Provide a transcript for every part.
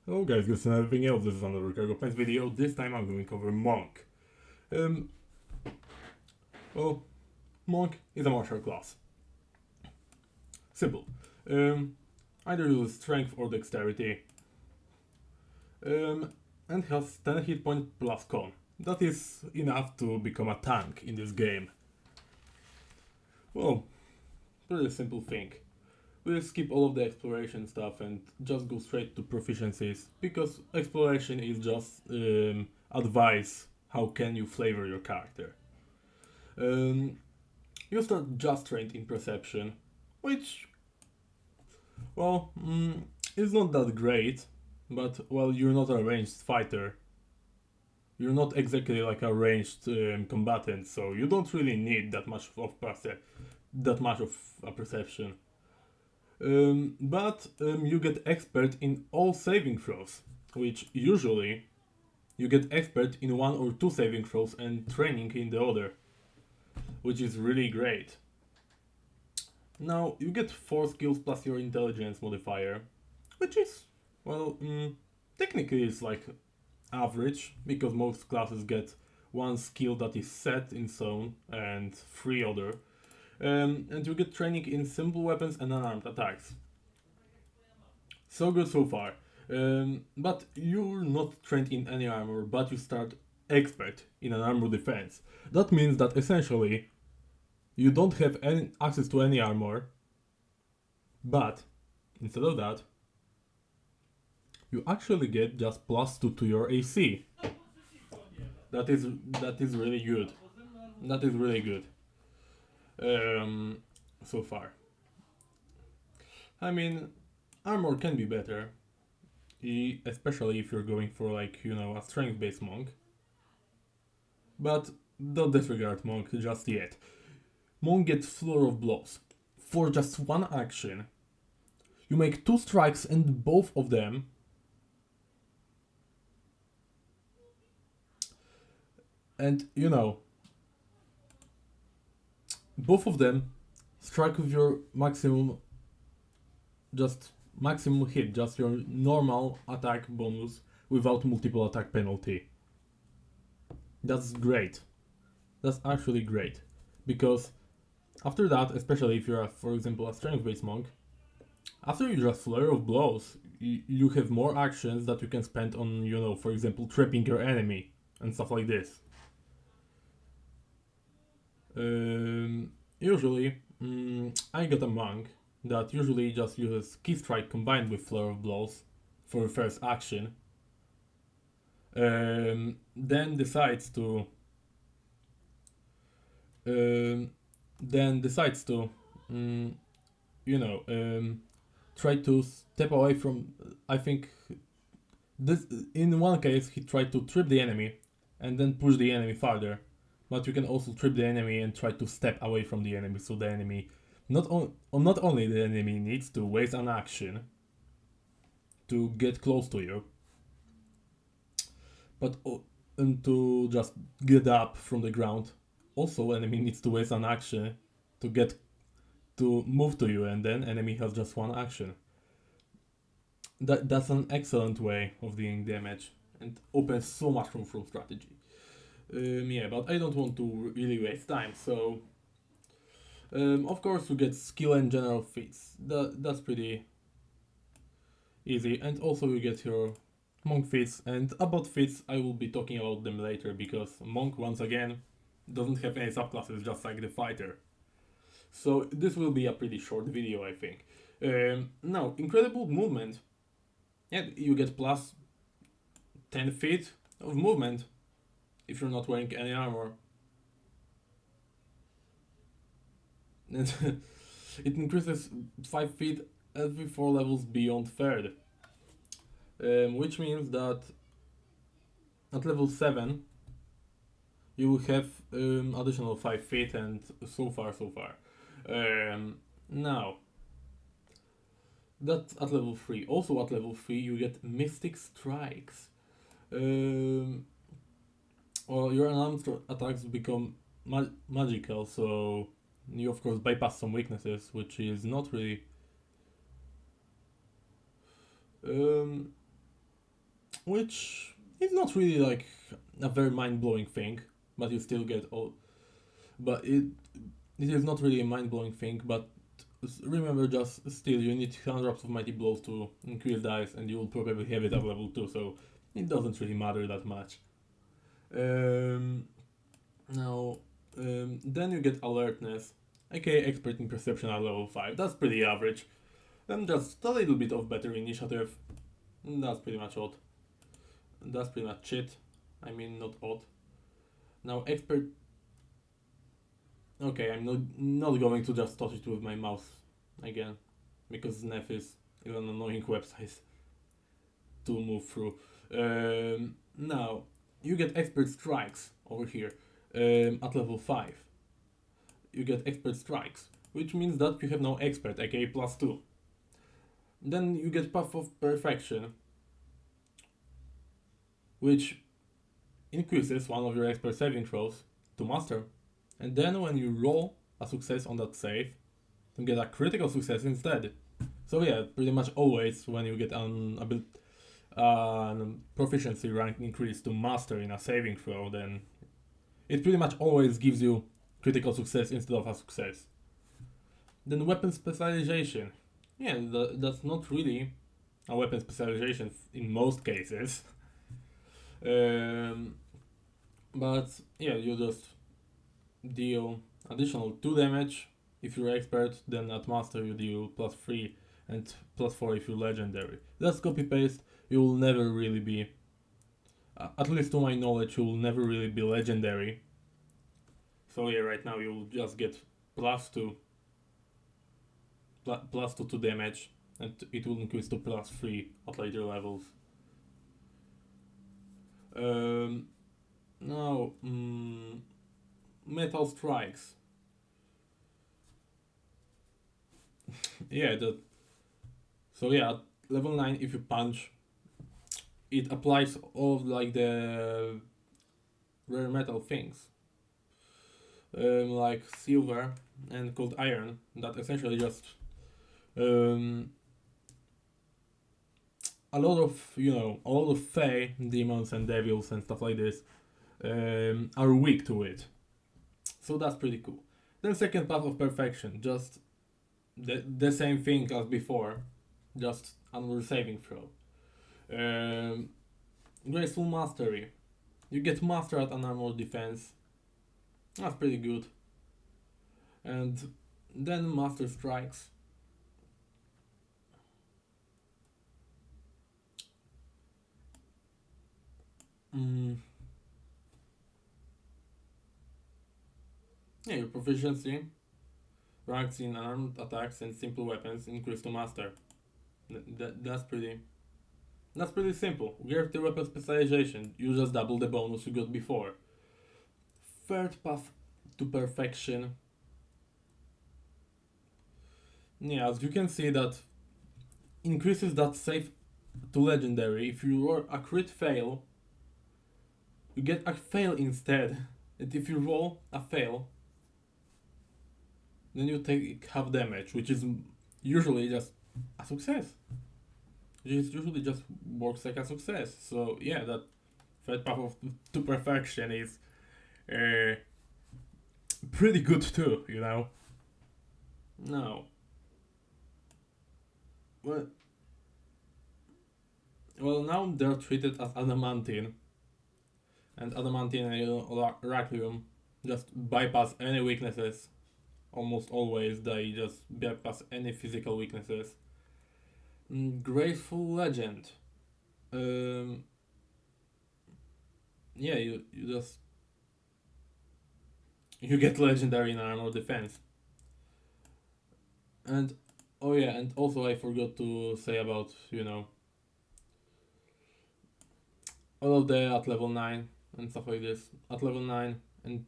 Hello guys, this is everything else. This is another Cargouide video. This time I'm going to cover Monk. Um, well, Monk is a martial class. Simple. Either use strength or dexterity. And has 10 hit point plus con. That is enough to become a tank in this game. Well, pretty simple thing. We'll skip all of the exploration stuff and just go straight to proficiencies, because exploration is just advice how can you flavor your character. You start just trained in perception, which, well, is not that great, but well, you're not a ranged fighter. You're not exactly like a ranged combatant, so you don't really need that much of a perception. But you get expert in all saving throws, which usually you get expert in one or two saving throws and training in the other, which is really great. Now you get 4 skills plus your intelligence modifier, which is, well, technically it's like average, because most classes get 1 skill that is set in stone and 3 other. And you get training in simple weapons and unarmed attacks. So good so far. But you're not trained in any armor, but you start expert in an armor defense. That means that essentially you don't have any access to any armor, but instead of that, you actually get just +2 to your AC. That is really good. That is really good. So far. I mean, armor can be better, especially if you're going for, like, you know, a strength-based monk. But don't disregard monk just yet. Monk gets Floor of Blows. For just one action, you make 2 strikes and both of them both of them strike with your maximum hit, just your normal attack bonus without multiple attack penalty. That's great. That's actually great. Because after that, especially if you're, for example, a strength-based monk, after you just Flurry of Blows, you have more actions that you can spend on, you know, for example, trapping your enemy and stuff like this. Usually, I got a monk that usually just uses Key Strike combined with Flurry of Blows for the first action. Then decides to try to step away from. I think this, in one case, he tried to trip the enemy and then push the enemy farther. But you can also trip the enemy and try to step away from the enemy, so the enemy not only the enemy needs to waste an action to get close to you, but to just get up from the ground. Also, enemy needs to waste an action to move to you, and then enemy has just one action. That's an excellent way of dealing damage and opens so much room for strategy. Yeah, but I don't want to really waste time, so of course you get skill and general feats. That's pretty easy, and also you get your monk feats, and about feats I will be talking about them later, because monk, once again, doesn't have any subclasses, just like the fighter. So this will be a pretty short video, I think. Now, incredible movement. Yeah, you get plus 10 feet of movement if you're not wearing any armor. And it increases 5 feet every 4 levels beyond third. Which means that at level 7 you will have additional 5 feet, and so far. Now, that's at level 3. Also at level 3 you get Mystic Strikes. Well, your unarmed attacks become magical, so you of course bypass some weaknesses, which is not really which is not really like a very mind-blowing thing, but you still get all. But it is not really a mind-blowing thing. But remember, just still you need hundreds of mighty blows to increase dice, and you will probably have it at level 2, so it doesn't really matter that much. Now, then you get alertness, aka expert in perception at level 5. That's pretty average. Then just a little bit of better initiative. That's pretty much odd. That's pretty much it. I mean, not odd. Now, expert. Okay, I'm not going to just touch it with my mouse again, because Nef is an annoying website to move through. Now, you get expert strikes over here at level 5. You get expert strikes, which means that you have no expert, aka +2. Then you get Path of Perfection, which increases one of your expert saving throws to master. And then when you roll a success on that save, you get a critical success instead. So yeah, pretty much always when you get an proficiency rank increase to master in a saving throw, then it pretty much always gives you critical success instead of a success. Then weapon specialization. Yeah, that's not really a weapon specialization in most cases. But yeah, you just deal additional 2 damage if you're expert, then at master you deal +3 and +4 if you're legendary. That's copy paste. You will never really be, at least to my knowledge, you will never really be legendary. So yeah, right now you'll just get +2 to damage, and it will increase to +3 at later levels. Now, metal strikes. Yeah, so yeah, at level 9, if you punch, it applies all of like the rare metal things, like silver and cold iron, that essentially just a lot of Fae, demons and devils and stuff like this are weak to it. So that's pretty cool. Then second Path of Perfection, just the same thing as before, just another saving throw. Graceful Mastery. You get Master at Unarmored Defense. That's pretty good. And then Master Strikes. Yeah, your proficiency ranks in armed attacks and simple weapons increase to master. That's pretty simple. Gear the weapon specialization. You just double the bonus you got before. Third Path to Perfection. Yeah, as you can see, that increases that save to legendary. If you roll a crit fail, you get a fail instead. And if you roll a fail, then you take half damage, which is usually just a success. It usually just works like a success. So yeah, that third Path to Perfection is pretty good too, you know. Now, well, now they're treated as adamantine, and adamantine and oraculum just bypass any weaknesses. Almost always, they just bypass any physical weaknesses. Graceful Legend. Yeah, you just you get legendary in armor defense. And oh yeah, and also I forgot to say about all of the at level 9 and stuff like this. At level 9 and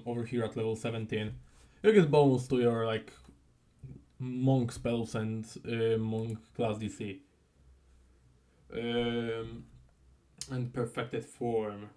over here at level 17, you get bonus to your like monk spells and monk class DC. And perfected form.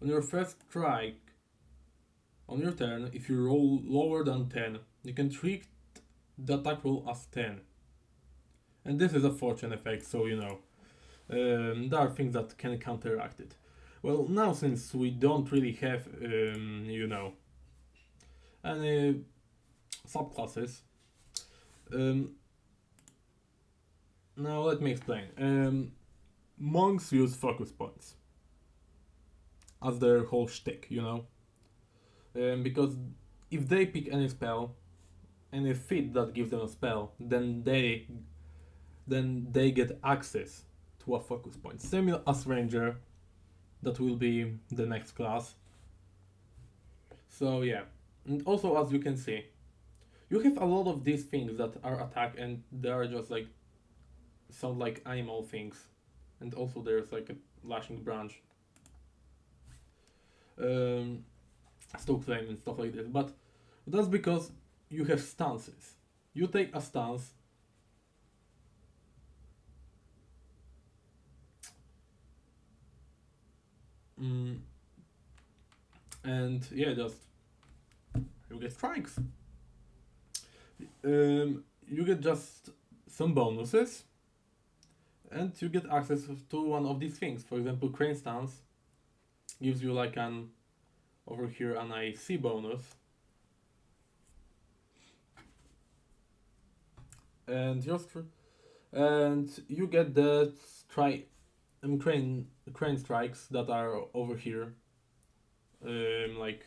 On your first strike, on your turn, if you roll lower than 10, you can treat the attack roll as 10. And this is a fortune effect, so There are things that can counteract it. Well, now since we don't really have, any subclasses, um, now let me explain. Monks use focus points as their whole shtick. Because if they pick any spell, any feat that gives them a spell, then they get access to a focus point. Same as ranger, that will be the next class. So yeah, and also as you can see, you have a lot of these things that are attack and they are just like sound like animal things, and also there's like a lashing branch, um, stoke flame and stuff like this. But that's because you have stances. You take a stance. Mm, and yeah, just you get strikes. You get just some bonuses, and you get access to one of these things. For example, crane stance gives you like an over here an IC bonus, and you get the crane strikes that are over here, like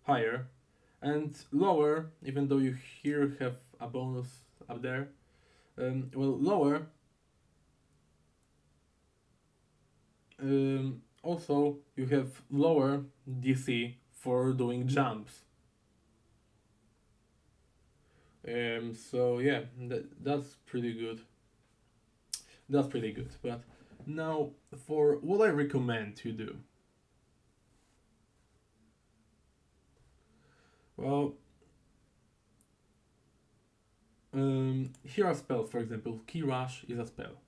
higher and lower, even though you here have a bonus up there. Lower. Also, you have lower DC for doing jumps. So yeah, that's pretty good. That's pretty good. But now, for what I recommend to do. Well, here are spells. For example, Key Rush is a spell.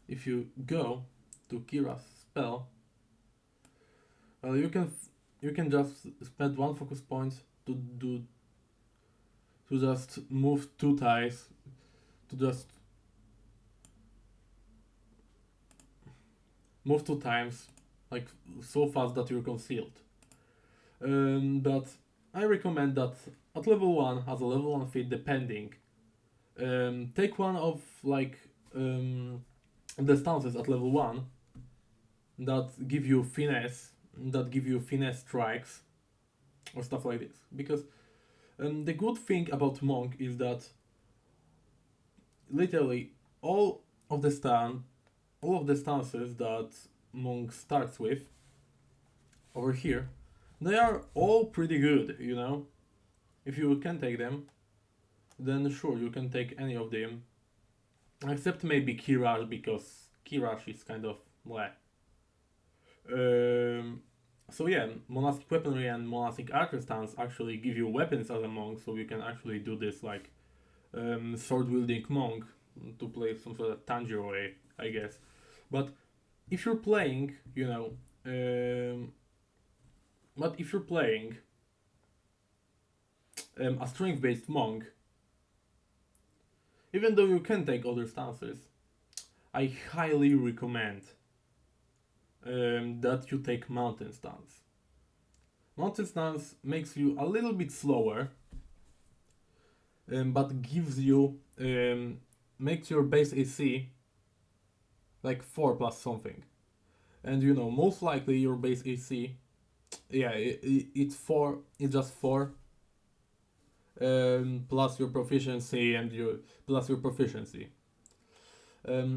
If you go to Key Rush spell, well, you can just spend one focus point to just move 2 tiles, to just move 2 times, like so fast that you're concealed. But I recommend that at level 1, as a level 1 feat, depending, take one of like the stances at level 1 that give you finesse strikes, or stuff like this. Because the good thing about monk is that literally all of the stances that monk starts with over here, they are all pretty good. If you can take them, then sure, you can take any of them, except maybe Kirash, because Kirash is kind of bleh. So yeah, monastic weaponry and monastic archer stance actually give you weapons as a monk, so you can actually do this like sword wielding monk to play some sort of tangier way, I guess. But if you're playing, a strength based monk, even though you can take other stances, I highly recommend that you take mountain stance. Mountain stance makes you a little bit slower, but makes your base AC like 4 plus something. And most likely your base AC, yeah, it's 4, it's just 4, plus your proficiency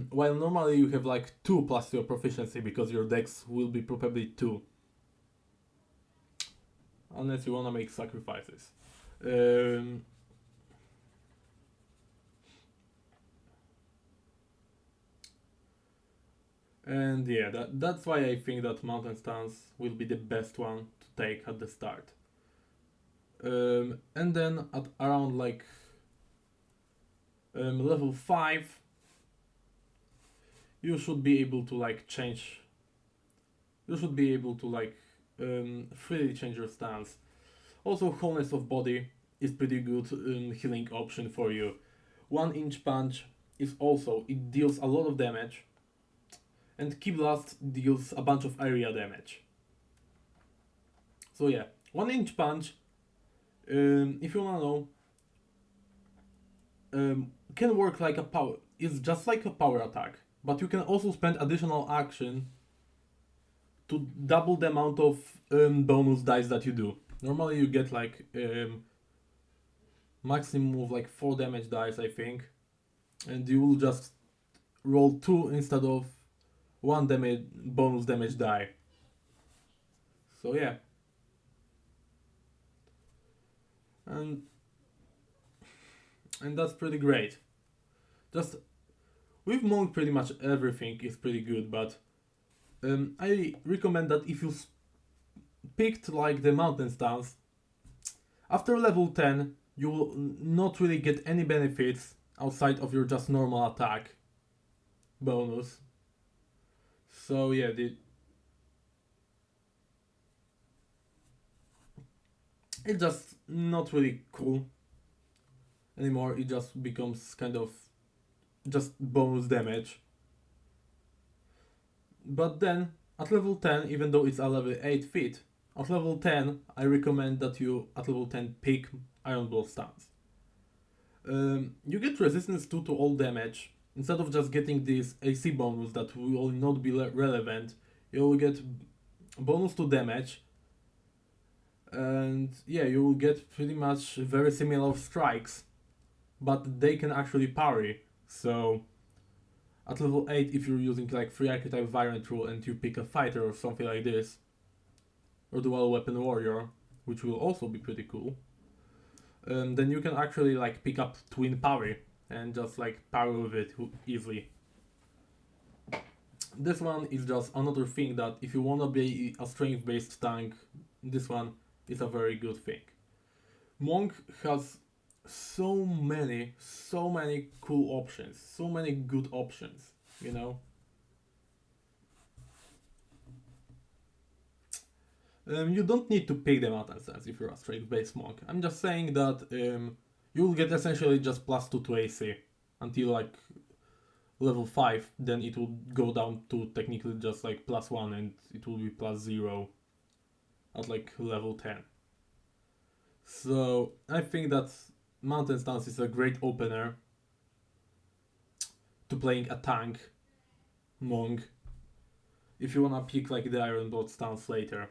while normally you have like 2 plus your proficiency, because your dex will be probably 2. Unless you wanna make sacrifices. And yeah, that's why I think that mountain stance will be the best one to take at the start. And then at around like level 5, you should be able to like change. You should be able to like freely change your stance. Also, wholeness of body is pretty good healing option for you. 1 inch punch is also, it deals a lot of damage. and Key Blast deals a bunch of area damage. So yeah, 1-inch punch, if you wanna know, can work like a power. It's just like a power attack, but you can also spend additional action to double the amount of bonus dice that you do. Normally you get like maximum of like 4 damage dice, I think, and you will just roll 2 instead of 1 damage bonus damage die. So yeah, and that's pretty great. Just with Monk, pretty much everything is pretty good, but I recommend that if you picked like the mountain stance, after level 10, you will not really get any benefits outside of your just normal attack bonus. So yeah, it's just not really cool anymore. It just becomes kind of just bonus damage. But then at level 10, even though it's a level 8 feat, at level 10 I recommend that you at level 10 pick Iron Ball stance. You get resistance 2 to all damage. Instead of just getting this AC bonus that will not be relevant, you will get bonus to damage, and yeah, you will get pretty much very similar strikes, but they can actually parry. So at level 8, if you're using like 3 archetype variant rule and you pick a fighter or something like this, or dual weapon warrior, which will also be pretty cool, then you can actually like pick up twin parry and just like parry with it easily. This one is just another thing that if you wanna be a strength based tank, this one is a very good thing. Monk has so many cool options, so many good options, you know. You don't need to pick the mountain stance if you're a straight base monk. I'm just saying that you will get essentially just plus 2 to AC until like level 5, then it will go down to technically just like plus 1 and it will be plus 0 at like level 10. So I think that mountain stance is a great opener to playing a tank monk if you wanna pick like the Iron Blood stance later.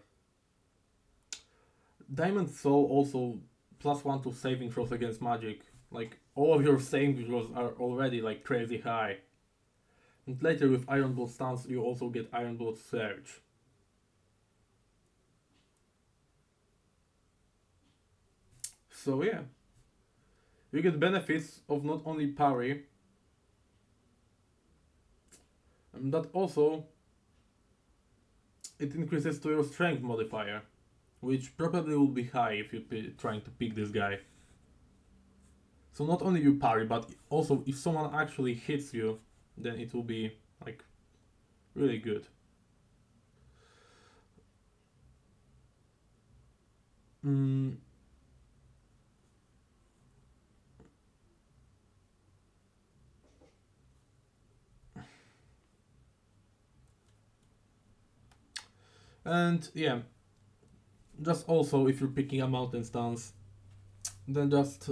Diamond Soul also plus 1 to saving throws against magic. Like all of your saving throws are already like crazy high. And later with Iron Blood stance you also get Iron Blood Surge. So yeah, you get benefits of not only parry, but also it increases to your strength modifier, which probably will be high if you're trying to pick this guy. So not only you parry, but also if someone actually hits you, then it will be like really good. Mm. And yeah, just also if you're picking a mountain stance, then just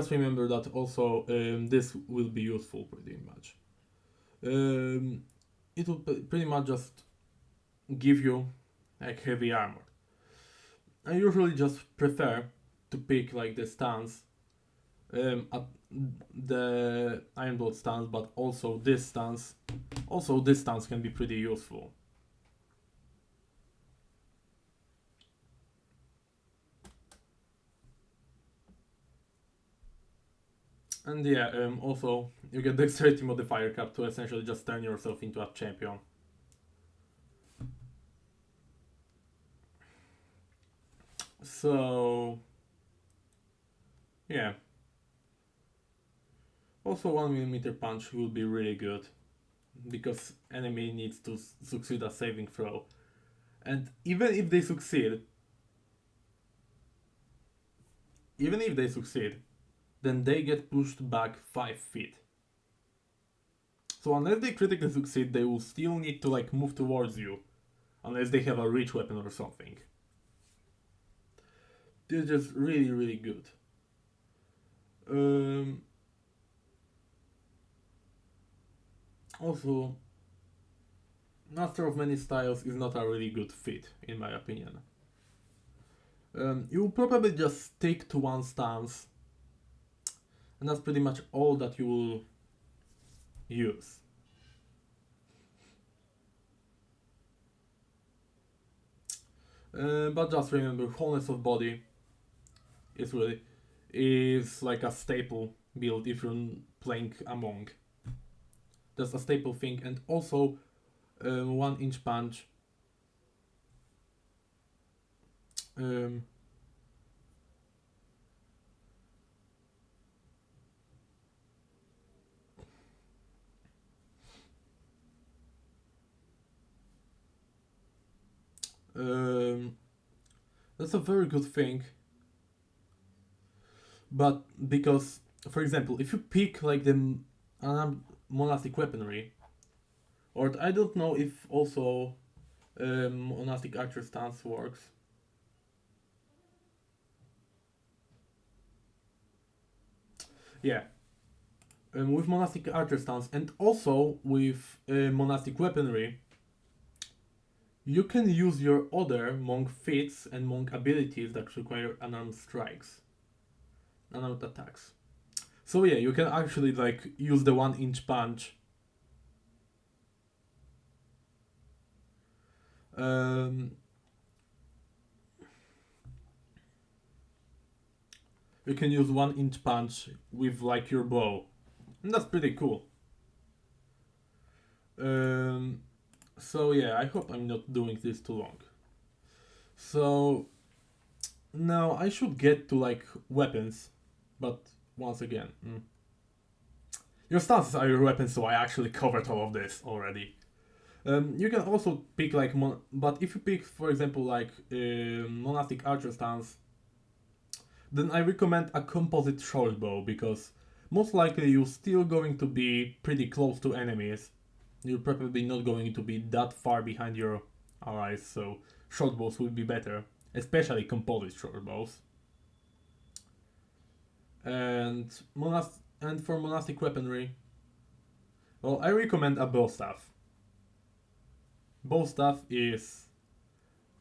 remember that also this will be useful pretty much. It will pretty much just give you like heavy armor. I usually just prefer to pick like the stance, at the Iron Blood stance, but also this stance. Also, this stance can be pretty useful. And yeah, also you get dexterity modifier cap to essentially just turn yourself into a champion. So yeah. Also 1mm punch will be really good because enemy needs to succeed a saving throw. And even if they succeed, then they get pushed back 5 feet. So unless they critically succeed, they will still need to like move towards you, unless they have a reach weapon or something. They're just really, really good. Also, Master of Many Styles is not a really good fit, in my opinion. You will probably just stick to one stance, and that's pretty much all that you will use. But just remember, wholeness of body is like a staple build if you're playing a monk. That's a staple thing, and also 1-inch punch. Um, that's a very good thing, but because, for example, if you pick like the monastic weaponry, or I don't know if also monastic archer stance works. Yeah, with monastic archer stance and also with monastic weaponry, you can use your other monk feats and monk abilities that require unarmed strikes, unarmed attacks. So yeah, you can actually like use the 1-inch punch. You can use 1-inch punch with like your bow, and that's pretty cool. So yeah, I hope I'm not doing this too long. So now I should get to like weapons, but once again, your stances are your weapons, so I actually covered all of this already. You can also pick like, but if you pick, for example, like monastic archer stance, then I recommend a composite short bow because most likely you're still going to be pretty close to enemies. You're probably not going to be that far behind your allies, so short bows would be better, especially composite short bows. And for monastic weaponry, well, I recommend a bow staff. Bow staff is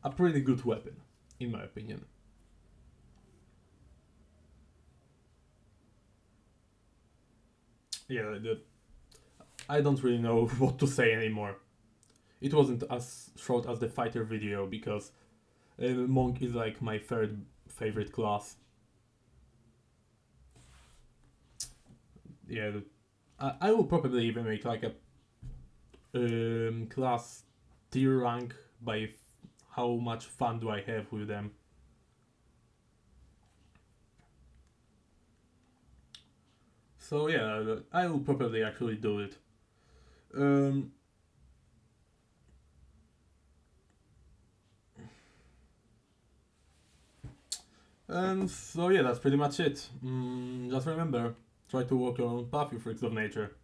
a pretty good weapon, in my opinion. Yeah, I don't really know what to say anymore. It wasn't as short as the fighter video because monk is like my third favorite class. Yeah, I will probably even make like a class tier rank by how much fun do I have with them. So yeah, I will probably actually do it. Um, and so yeah, that's pretty much it. Just remember, try to walk your own path, you freaks of nature.